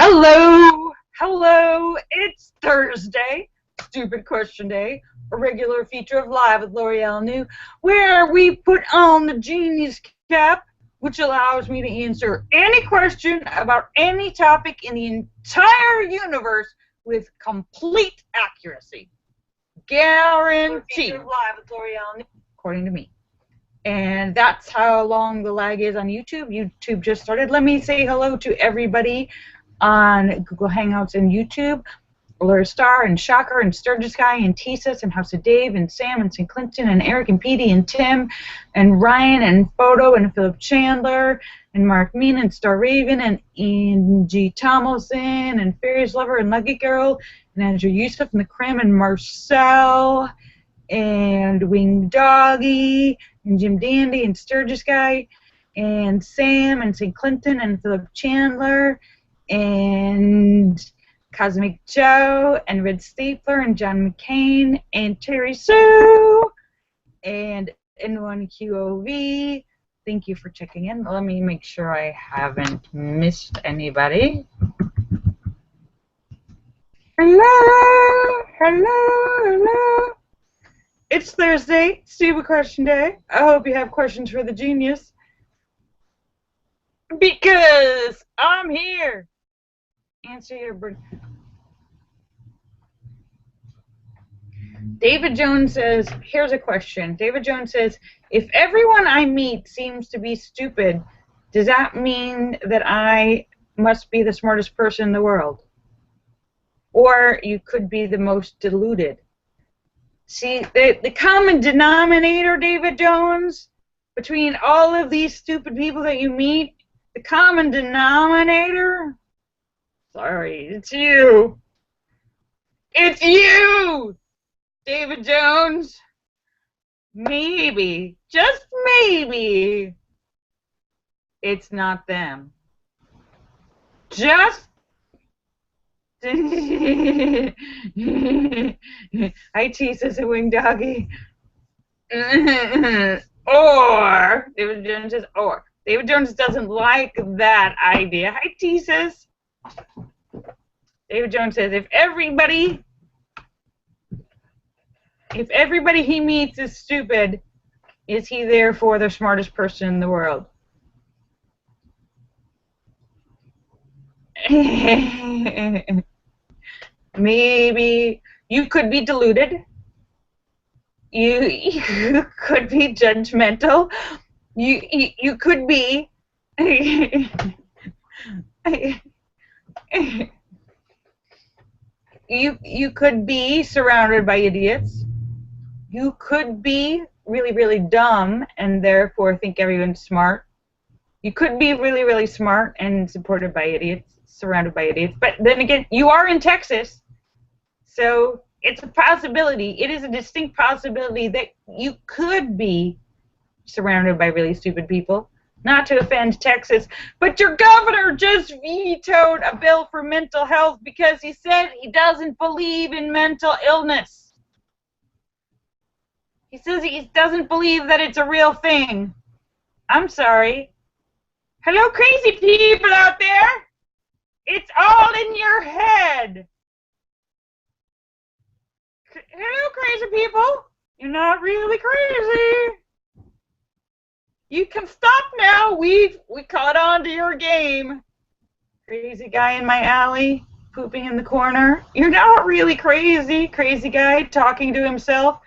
Hello, hello, it's Thursday, Stupid Question Day, a regular feature of Live with Lorielle New, where we put on the genius cap, which allows me to answer any question about any topic in the entire universe with complete accuracy. Guaranteed. Live with Lorielle New, according to me. And that's how long the lag is on YouTube. YouTube just started. Let me say hello to everybody on Google Hangouts and YouTube. Laura Star and Shocker and Sturgis Guy and Tisas and House of Dave and Sam and St. Clinton and Eric and Petey and Tim and Ryan and Photo and Philip Chandler and Mark Mean and Star Raven and Angie Tomlinson and Fairies Lover and Lucky Girl and Andrew Yusuf and the Cram and Marcel and Wing Doggy and Jim Dandy and Sturgis Guy and Sam and St. Clinton and Philip Chandler and Cosmic Joe and Red Stapler and John McCain and Terry Sue and N1QOV. Thank you for checking in. Let me make sure I haven't missed anybody. Hello, hello, hello. It's Thursday, Stupid Question Day. I hope you have questions for the genius. Because I'm here. Answer your bird. David Jones says, here's a question. David Jones says, if everyone I meet seems to be stupid, does that mean that I must be the smartest person in the world? Or you could be the most deluded. See, the common denominator, David Jones, between all of these stupid people that you meet, the common denominator, sorry, it's you. It's you, David Jones. Maybe, just maybe, it's not them. Just I tease as a wing doggy. Or David Jones says, or David Jones doesn't like that idea. Hi, teases. David Jones says, if everybody he meets is stupid, is he therefore the smartest person in the world? Maybe you could be deluded. You could be judgmental. You could be you could be surrounded by idiots. You could be really, really dumb and therefore think everyone's smart. You could be really, really smart and supported by idiots, surrounded by idiots. But then again, you are in Texas, so it's a possibility. It is a distinct possibility that you could be surrounded by really stupid people. Not to offend Texas, but your governor just vetoed a bill for mental health because he said he doesn't believe in mental illness. He says he doesn't believe that it's a real thing. I'm sorry. Hello, crazy people out there. It's all in your head. Hello, crazy people. You're not really crazy. You can stop now. We caught on to your game. Crazy guy in my alley, pooping in the corner. You're not really crazy. Crazy guy talking to himself,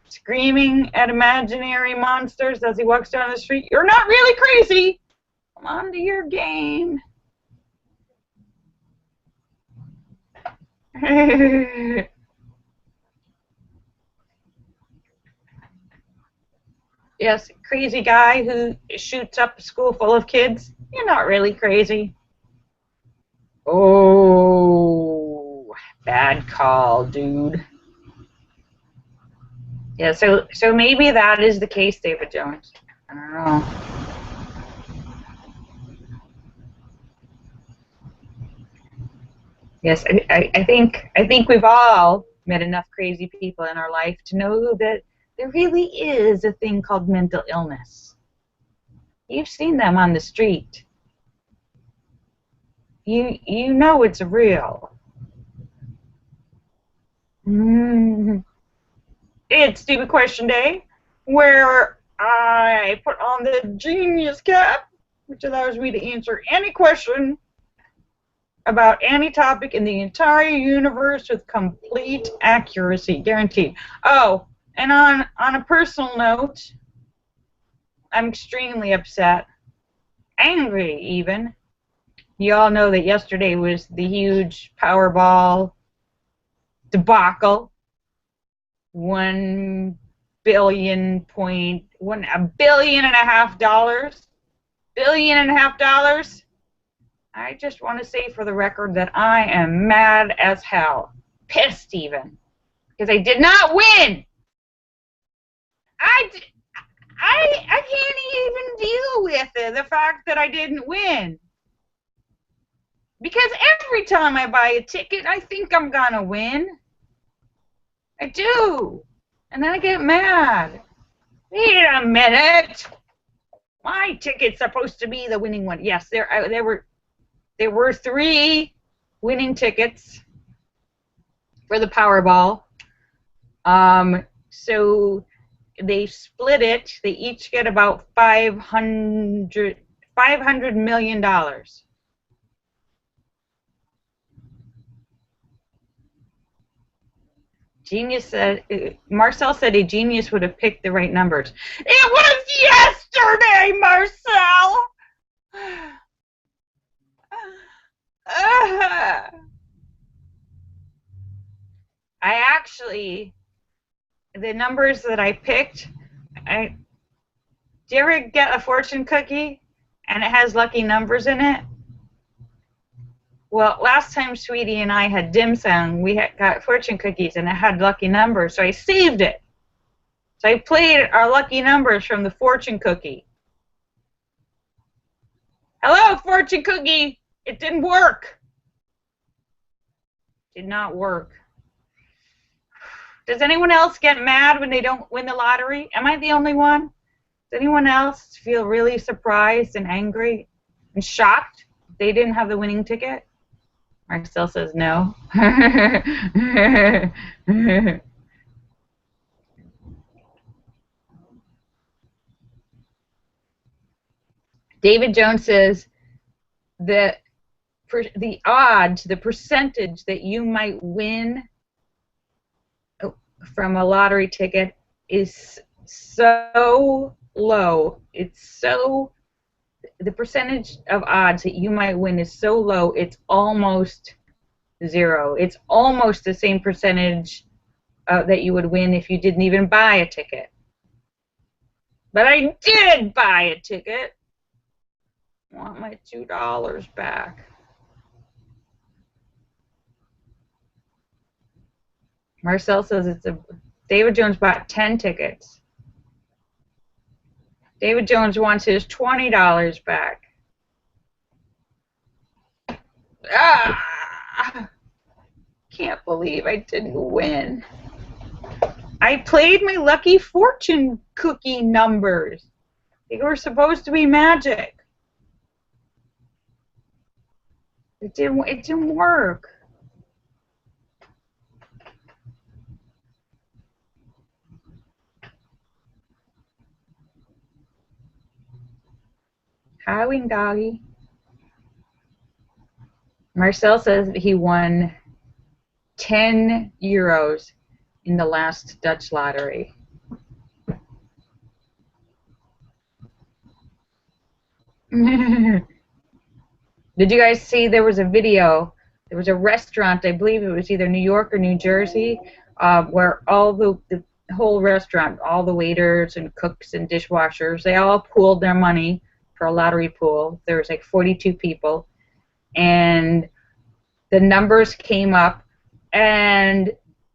screaming at imaginary monsters as he walks down the street. You're not really crazy. Come on to your game. Yes, crazy guy who shoots up a school full of kids. You're not really crazy. Oh, bad call, dude. Yeah, so maybe that is the case, David Jones. I don't know. Yes, I think we've all met enough crazy people in our life to know that there really is a thing called mental illness. You've seen them on the street. You know it's real. It's Stupid Question Day, where I put on the genius cap, which allows me to answer any question about any topic in the entire universe with complete accuracy, guaranteed. Oh, and on a personal note, I'm extremely upset, angry even. You all know that yesterday was the huge Powerball debacle. $1 billion point $1.5 billion. $1.5 billion. I just want to say for the record that I am mad as hell. Pissed even. Because I did not win. I can't even deal with it, the fact that I didn't win. Because every time I buy a ticket, I think I'm going to win. I do. And then I get mad. Wait a minute. My ticket's supposed to be the winning one. Yes, there were 3 winning tickets for the Powerball. So they split it. They each get about $500 million. Genius said, Marcel said a genius would have picked the right numbers. It was yesterday, Marcel! I actually, the numbers that I picked, do you ever get a fortune cookie and it has lucky numbers in it? Well, last time Sweetie and I had dim sum, we got fortune cookies and it had lucky numbers, so I saved it. So I played our lucky numbers from the fortune cookie. Hello, fortune cookie! It didn't work. Did not work. Does anyone else get mad when they don't win the lottery? Am I the only one? Does anyone else feel really surprised and angry and shocked they didn't have the winning ticket? Marcel says no. David Jones says that the odds, the percentage that you might win from a lottery ticket is so low. The percentage of odds that you might win is so low, it's almost zero. It's almost the same percentage that you would win if you didn't even buy a ticket. But I did buy a ticket. I want my $2 back. Marcel says David Jones bought 10 tickets. David Jones wants his $20 back. Can't believe I didn't win. I played my lucky fortune cookie numbers. They were supposed to be magic. It didn't work. Howing doggy. Marcel says he won 10 euros in the last Dutch lottery. Did you guys see there was a video? There was a restaurant, I believe it was either New York or New Jersey, where all the whole restaurant, all the waiters and cooks and dishwashers, they all pooled their money for a lottery pool. There was like 42 people, and the numbers came up, and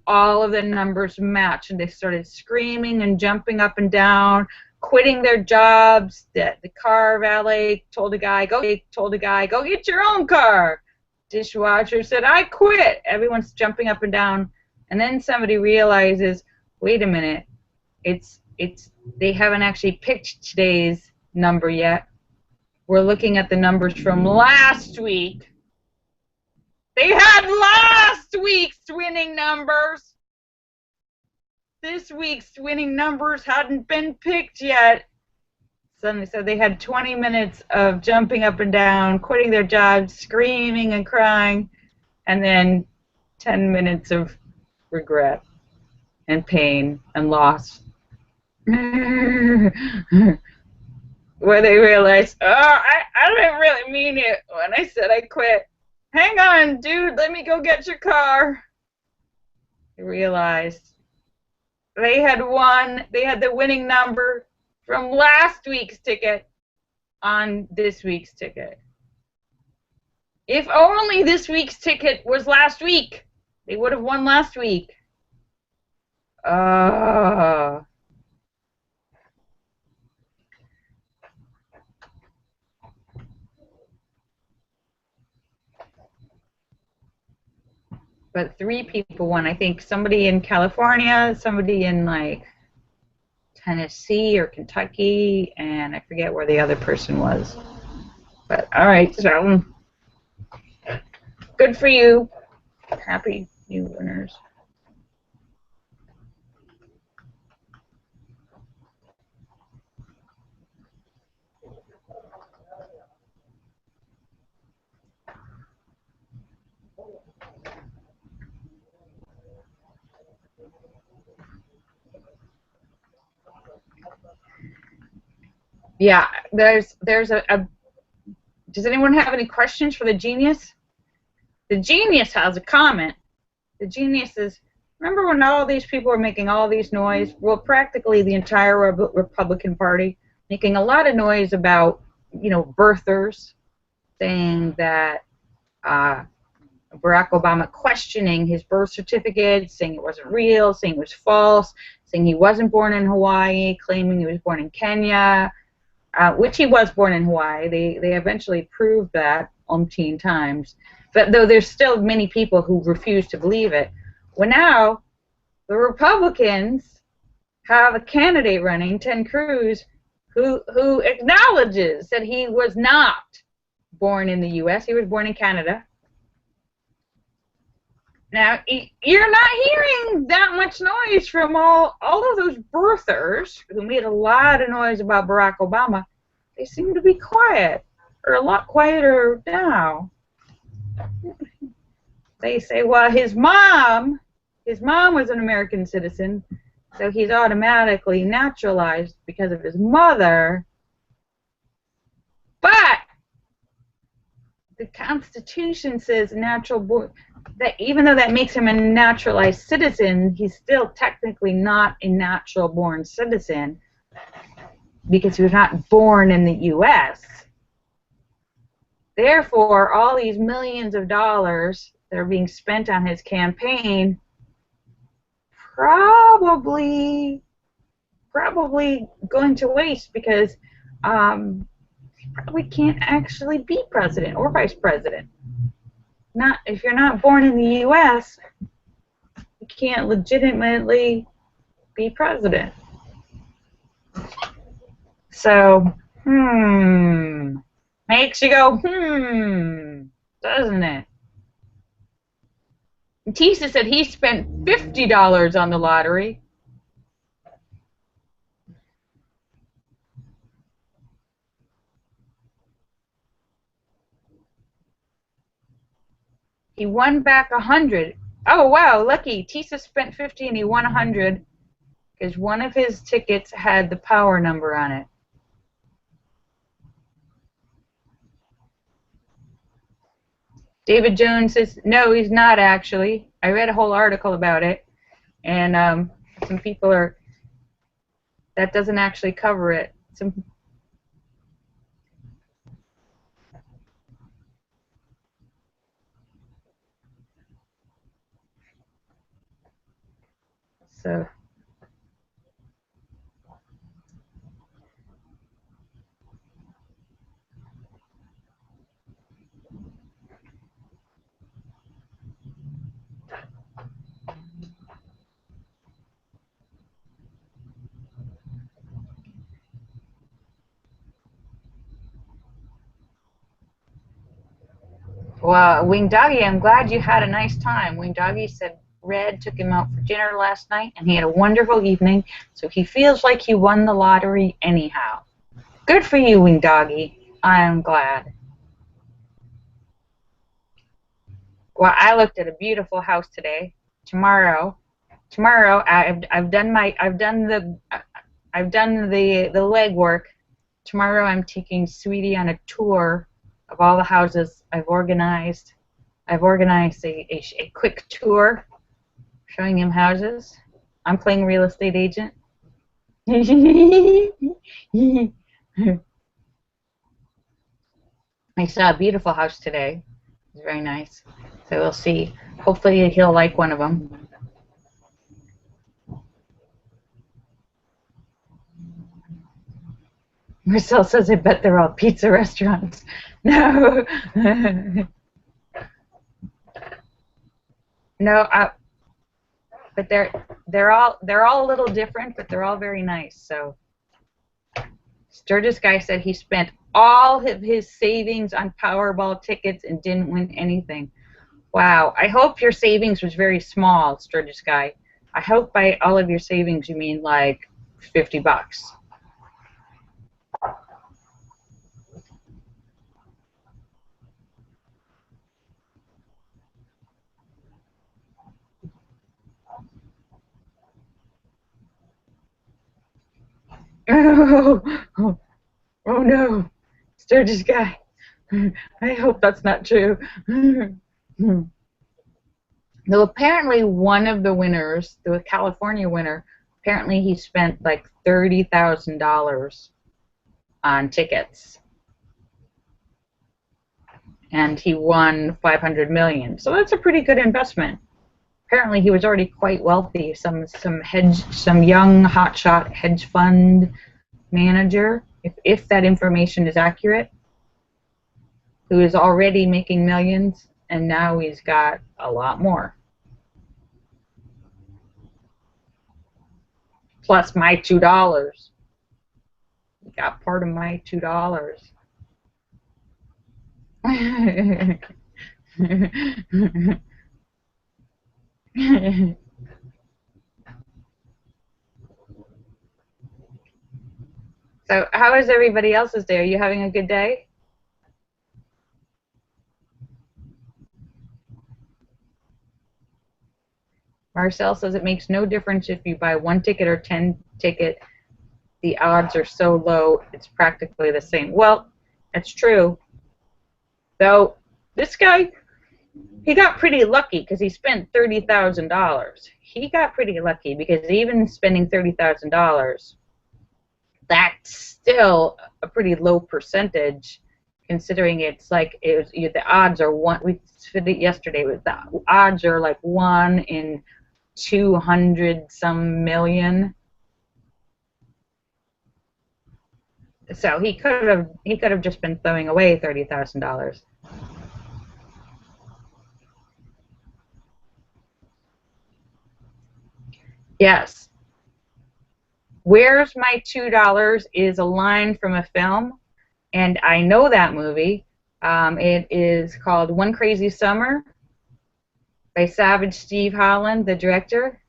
all of the numbers matched, and they started screaming and jumping up and down, quitting their jobs. The car valet told a guy, go get your own car. Dishwasher said, I quit. Everyone's jumping up and down, and then somebody realizes, wait a minute, they haven't actually picked today's number yet. We're looking at the numbers from last week. They had last week's winning numbers. This week's winning numbers hadn't been picked yet. So they had 20 minutes of jumping up and down, quitting their jobs, screaming and crying, and then 10 minutes of regret and pain and loss. Where they realized, I didn't really mean it when I said I quit. Hang on, dude, let me go get your car. They realized they had won. They had the winning number from last week's ticket on this week's ticket. If only this week's ticket was last week, they would have won last week. But 3 people won. I think somebody in California, somebody in like Tennessee or Kentucky, and I forget where the other person was. But all right, so good for you. Happy new winners. Yeah, there's a does anyone have any questions for the genius? The genius has a comment. The genius is, remember when all these people were making all these noise? Well, practically the entire Republican Party making a lot of noise about, birthers, saying that Barack Obama questioning his birth certificate, saying it wasn't real, saying it was false, saying he wasn't born in Hawaii, claiming he was born in Kenya, which he was born in Hawaii. They eventually proved that umpteen times. But though there's still many people who refuse to believe it. Well, now the Republicans have a candidate running, Ted Cruz, who acknowledges that he was not born in the U.S. He was born in Canada. Now, you're not hearing that much noise from all of those birthers who made a lot of noise about Barack Obama. They seem to be quiet, or a lot quieter now. They say, well, his mom was an American citizen, so he's automatically naturalized because of his mother. But the Constitution says natural born, that even though that makes him a naturalized citizen, he's still technically not a natural born citizen because he was not born in the U.S. Therefore, all these millions of dollars that are being spent on his campaign probably going to waste because he probably can't actually be president or vice president. Not if you're not born in the U.S., you can't legitimately be president. So, makes you go, doesn't it? Tisa said he spent $50 on the lottery. He won back 100. Oh, wow, lucky. Tisa spent 50 and he won 100 because one of his tickets had the power number on it. David Jones says, no, he's not actually. I read a whole article about it, and some people are, that doesn't actually cover it. So. Well, Wing Doggy, I'm glad you had a nice time. Wing Doggy said Red took him out for dinner last night, and he had a wonderful evening, so he feels like he won the lottery anyhow. Good for you, Wing Doggy. I'm glad. Well, I looked at a beautiful house today. Tomorrow, I've done the legwork. Tomorrow, I'm taking Sweetie on a tour of all the houses I've organized. I've organized a quick tour showing him houses. I'm playing real estate agent. I saw a beautiful house today. It's very nice. So we'll see. Hopefully he'll like one of them. Marcel says, I bet they're all pizza restaurants. No. No, but they're all a little different, but they're all very nice. So Sturgis guy said he spent all of his savings on Powerball tickets and didn't win anything. Wow. I hope your savings was very small, Sturgis guy. I hope by all of your savings you mean like $50. Oh no, Sturgis guy. I hope that's not true. Though apparently one of the winners, the California winner, apparently he spent like $30,000 on tickets, and he won $500 million. So that's a pretty good investment. Apparently he was already quite wealthy. Some young hotshot hedge fund manager, if that information is accurate, who is already making millions, and now he's got a lot more. Plus my $2. He got part of my $2. So how is everybody else's day? Are you having a good day? Marcel says it makes no difference if you buy 1 ticket or 10 ticket. The odds are so low, it's practically the same. Well, that's true. Though this guy, he got pretty lucky because he spent $30,000. He got pretty lucky because even spending $30,000, that's still a pretty low percentage, considering it's like the odds are one. We did it yesterday. The odds are like 1 in 200 some million. So he could have just been throwing away $30,000. Yes. Where's My $2 is a line from a film, and I know that movie. It is called One Crazy Summer by Savage Steve Holland, the director.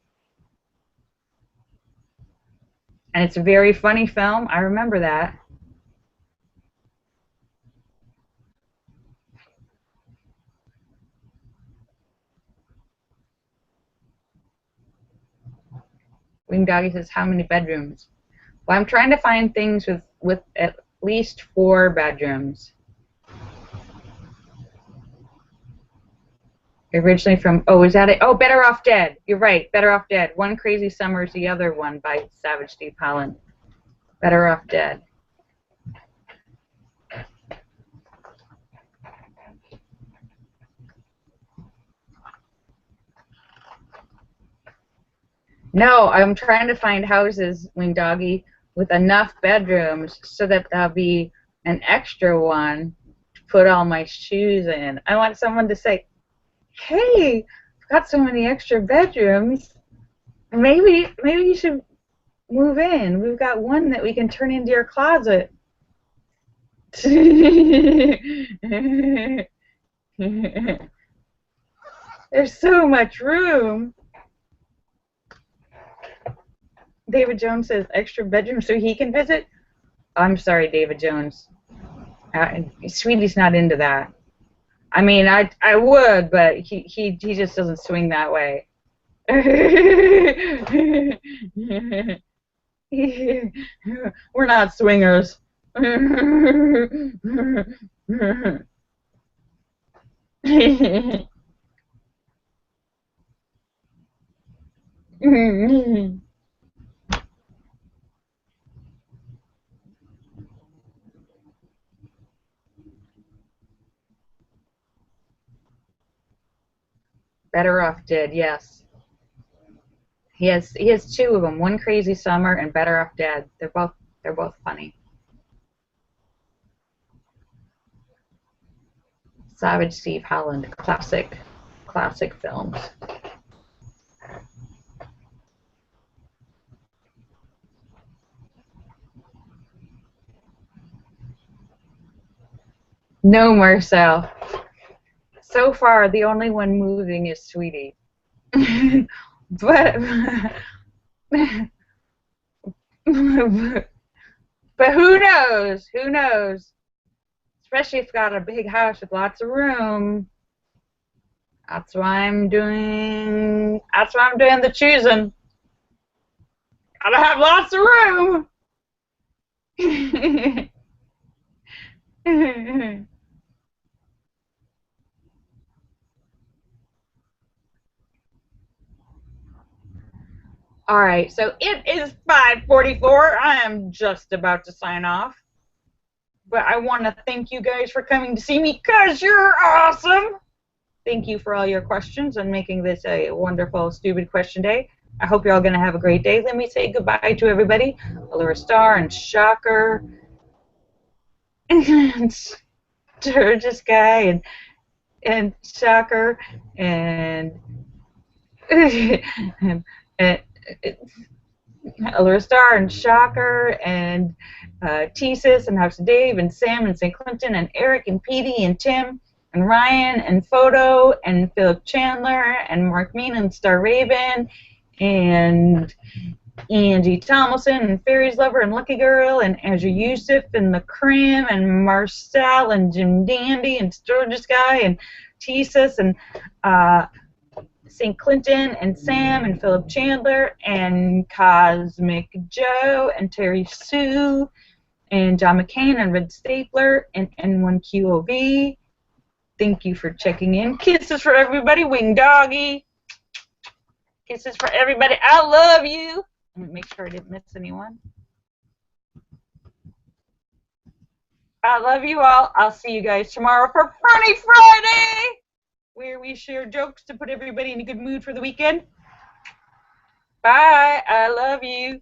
And it's a very funny film. I remember that. Wing Doggy says, how many bedrooms? Well, I'm trying to find things with at least 4 bedrooms. Originally from, oh, is that it? Oh, Better Off Dead. You're right, Better Off Dead. One Crazy Summer is the other one by Savage Steve Holland. Better Off Dead. No, I'm trying to find houses, Wing Doggy, with enough bedrooms so that there'll be an extra one to put all my shoes in. I want someone to say, hey, I've got so many extra bedrooms. Maybe you should move in. We've got one that we can turn into your closet. There's so much room. David Jones says extra bedroom so he can visit. I'm sorry, David Jones. Sweetie's not into that. I mean, I would, but he just doesn't swing that way. We're not swingers. Better Off Dead, yes. He has two of them. One Crazy Summer and Better Off Dead. They're both funny. Savage Steve Holland, classic films. No, Marcel. So far, the only one moving is Sweetie. but but who knows? Who knows? Especially if you've got a big house with lots of room. That's why I'm doing the choosing. Gotta have lots of room. All right, so it is 5:44. I am just about to sign off. But I want to thank you guys for coming to see me because you're awesome. Thank you for all your questions and making this a wonderful Stupid Question Day. I hope you're all going to have a great day. Let me say goodbye to everybody. Allura Star and Shocker and Sturgis Guy and Shocker and Allura Star and Shocker and Tesis and House of Dave and Sam and St. Clinton and Eric and Petey and Tim and Ryan and Photo and Philip Chandler and Mark Mean and Star Raven and Angie Tomlinson and Fairies Lover and Lucky Girl and Andrew Yusuf and the Crim and Marcel and Jim Dandy and Sturgis Guy and Tesis and St. Clinton and Sam and Philip Chandler and Cosmic Joe and Terry Sue and John McCain and Red Stapler and N1QOV. Thank you for checking in. Kisses for everybody. Wing Doggy. Kisses for everybody. I love you. Let me make sure I didn't miss anyone. I love you all. I'll see you guys tomorrow for Funny Friday, where we share jokes to put everybody in a good mood for the weekend. Bye. I love you.